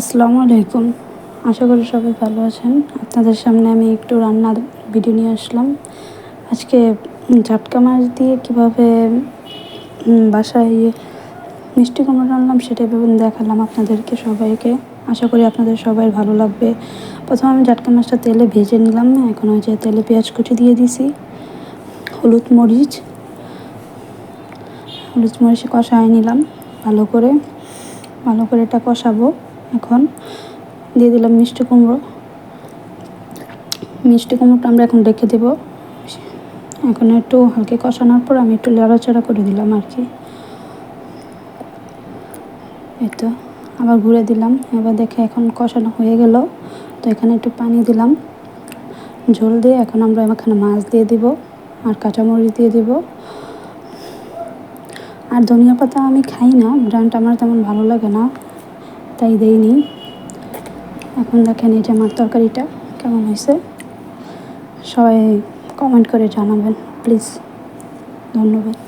আসসালামু আলাইকুম। আশা করি সবাই ভালো আছেন। আপনাদের সামনে আমি একটু রান্নার ভিডিও নিয়ে আসলাম। আজকে জাটকা মাছ দিয়ে কীভাবে বাসায় মিষ্টি কুমড়ো রান্নালাম সেটা এভাবে দেখালাম আপনাদেরকে সবাইকে। আশা করি আপনাদের সবাই ভালো লাগবে। প্রথমে আমি জাটকা মাছটা তেলে ভেজে নিলাম। এখন ওই যে তেলে পেঁয়াজ কুচি দিয়ে দিছি, হলুদ মরিচ কষায় নিলাম ভালো করে এটা কষাবো। এখন দিয়ে দিলাম মিষ্টি কুমড়োটা আমরা এখন রেখে দেবো। এখন একটু হালকা কষানোর পর আমি একটু নাড়াচাড়া করে দিলাম আর কি। এই তো আবার ঘুরে দিলাম। এবার দেখে এখন কষানো হয়ে গেল। তো এখানে একটু পানি দিলাম ঝোল দিয়ে। এখন আমরা এখানে মাছ দিয়ে দিব আর কাঁচামরিচ দিয়ে দিব। আর ধনিয়া পাতা আমি খাই না, ব্র্যান্ডটা আমার তেমন ভালো লাগে না, তাই দেইনি। এখন দেখেন এই যে আমার তরকারিটা কেমন হয়েছে, সবাই কমেন্ট করে জানাবেন প্লিজ। ধন্যবাদ।